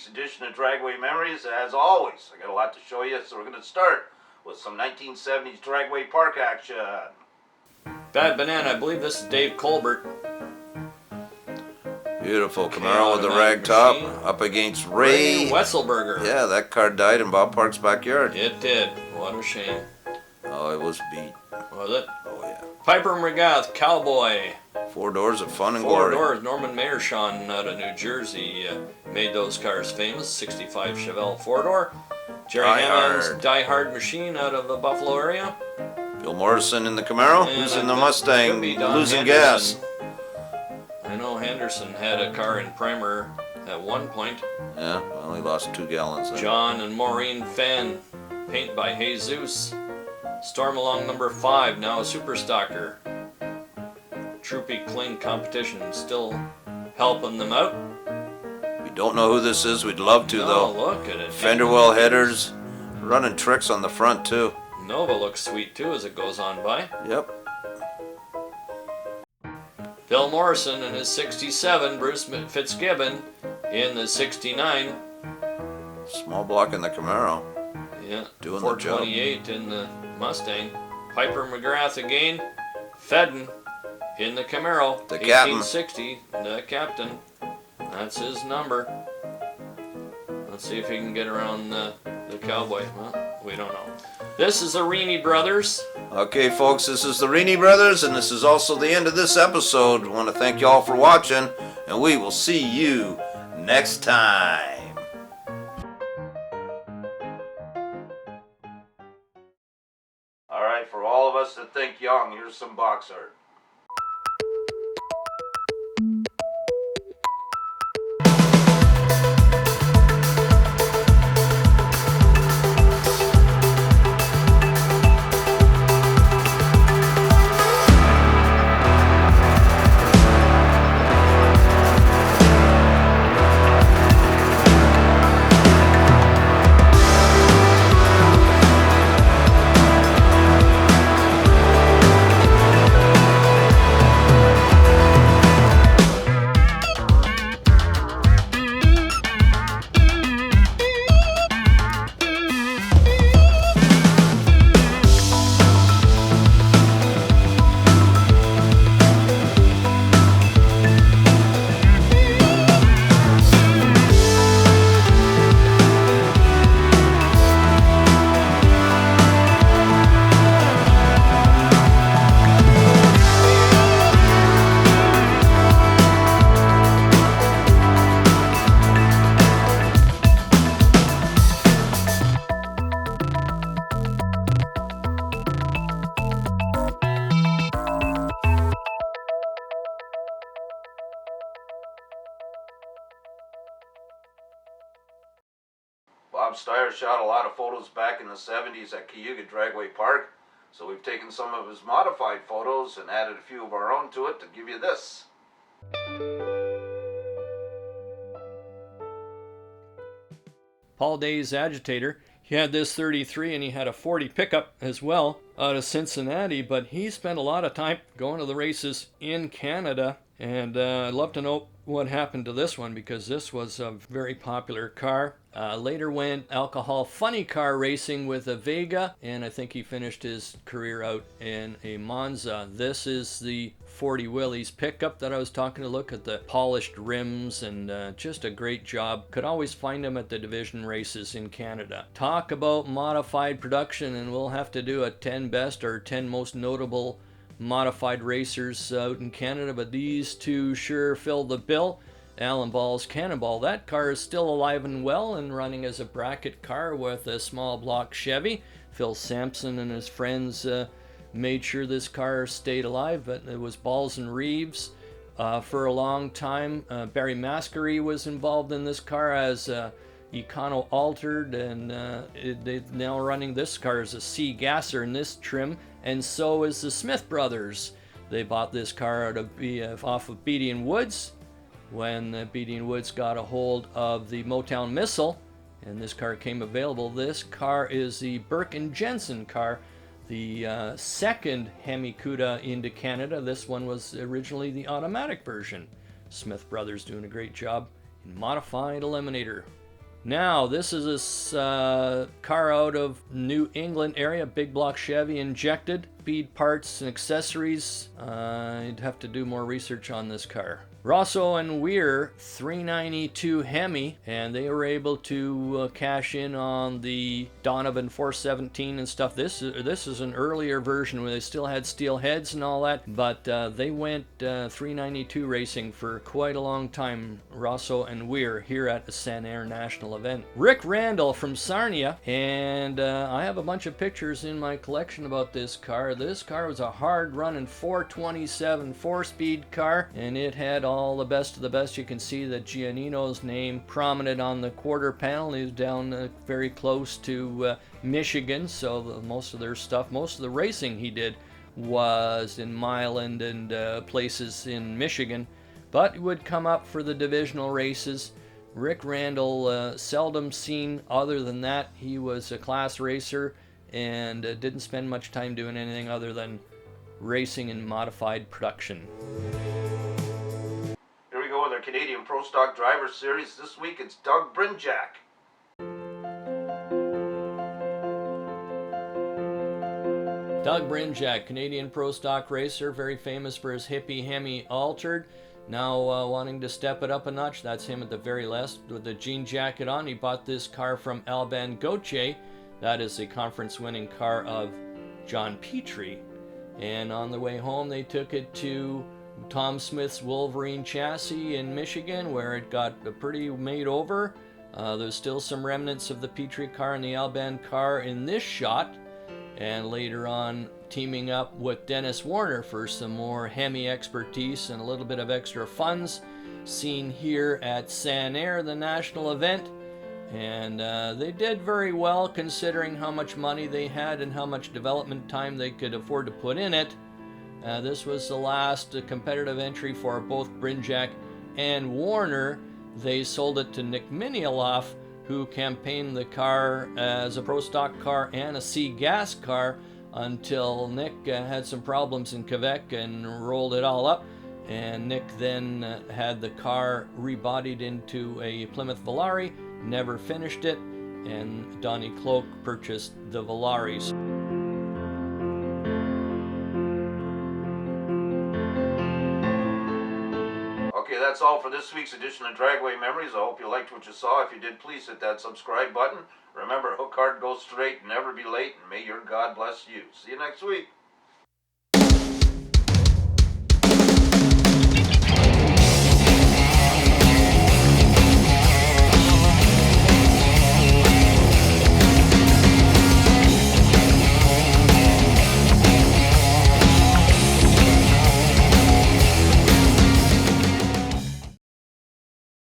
week's edition of Dragway Memories. As always, I got a lot to show you, so we're going to start with some 1970s Dragway Park action. Bad Banana, I believe this is Dave Colbert. Beautiful Camaro with the rag top up against Ray Wesselberger. Yeah, that car died in Bob Park's backyard. It did. What a shame. Oh, it was beat. Was it? Oh, yeah. Piper McGrath, Cowboy. 4 doors of fun and Four glory. doors. Norman Mayershawn out of New Jersey made those cars famous. 65 Chevelle 4-door. Jerry Hammond's Die Hard Machine out of the Buffalo area. Bill Morrison in the Camaro. And Who's in the Mustang losing Henderson. gas? I know Henderson had a car in primer at one point. Yeah, well, he lost 2 gallons there. John and Maureen Fenn, paint by Jesus. Storm Along number 5, now a super stocker. Troopy Kling competition, still helping them out. We don't know who this is. We'd love to, though. Look at it. Fender well headers, running tricks on the front, too. Nova looks sweet, too, as it goes on by. Yep. Bill Morrison in his 67, Bruce Fitzgibbon in the 69. Small block in the Camaro. Yeah, doing the job. 428 in the Mustang. Piper McGrath again. Fedden in the Camaro. The captain. 1860, the captain. That's his number. Let's see if he can get around the Cowboy. Well, we don't know. This is the Reaney Brothers. Okay, folks, this is the Reaney Brothers, and this is also the end of this episode. I want to thank you all for watching, and we will see you next time. All right, for all of us that think young, here's some box art. Bob Steyer shot a lot of photos back in the 70s at Cayuga Dragway Park, so we've taken some of his modified photos and added a few of our own to it to give you this. Paul Day's Agitator. He had this 33 and he had a 40 pickup as well out of Cincinnati, but he spent a lot of time going to the races in Canada, and I'd love to know what happened to this one because this was a very popular car. Later went alcohol funny car racing with a Vega, and I think he finished his career out in a Monza. This is the 40 Willys pickup that I was talking to. Look at the polished rims and just a great job. Could always find them at the division races in Canada. Talk about modified production, and we'll have to do a 10 best or 10 most notable modified racers out in Canada, but these two sure fill the bill. Alan Ball's Cannonball, that car is still alive and well and running as a bracket car with a small block Chevy. Phil Sampson and his friends made sure this car stayed alive, but it was Balls and Reeves for a long time. Barry Mascary was involved in this car as Econo altered, and they're now running this car as a C gasser in this trim, and so is the Smith brothers. They bought this car off of Beatty and Woods when Beatty and Woods got a hold of the Motown Missile, and this car came available. This car is the Burke and Jensen car, the second Hemi Cuda into Canada. This one was originally the automatic version. Smith brothers doing a great job in modified Eliminator. Now, this is a car out of New England area, big block Chevy injected, speed parts and accessories. I'd have to do more research on this car. Rosso and Weir 392 Hemi, and they were able to cash in on the Donovan 417 and stuff. This is an earlier version where they still had steel heads and all that, but they went 392 racing for quite a long time, Rosso and Weir, here at the Sanair National event. Rick Randall from Sarnia, and I have a bunch of pictures in my collection about this car. This car was a hard running 427 4-speed car, and it had all the best of the best. You can see that Giannino's name prominent on the quarter panel. He was down very close to Michigan, so most of their stuff, most of the racing he did was in Milan and places in Michigan, but he would come up for the divisional races. Rick Randall, seldom seen other than that. He was a class racer and didn't spend much time doing anything other than racing in modified production. Here we go with our Canadian Pro Stock Driver Series. This week it's Doug Brinjack. Doug Brinjack, Canadian Pro Stock racer, very famous for his hippie Hemi altered. Now wanting to step it up a notch. That's him at the very last with the jean jacket on. He bought this car from Alban Gauthier. That is a conference-winning car of John Petrie. And on the way home, they took it to Tom Smith's Wolverine chassis in Michigan, where it got pretty made over. There's still some remnants of the Petrie car and the Alban car in this shot. And later on, teaming up with Dennis Warner for some more Hemi expertise and a little bit of extra funds, seen here at Sanair, the national event. And they did very well considering how much money they had and how much development time they could afford to put in it. This was the last competitive entry for both Brinjack and Warner. They sold it to Nick Minialoff, who campaigned the car as a Pro Stock car and a C-Gas car until Nick had some problems in Quebec and rolled it all up. And Nick then had the car rebodied into a Plymouth Volare, never finished it, and Donnie Cloak purchased the Volaris. Okay, that's all for this week's edition of Dragway Memories. I hope you liked what you saw. If you did, please hit that subscribe button. Remember, hook hard, go straight, never be late, and may your God bless you. See you next week.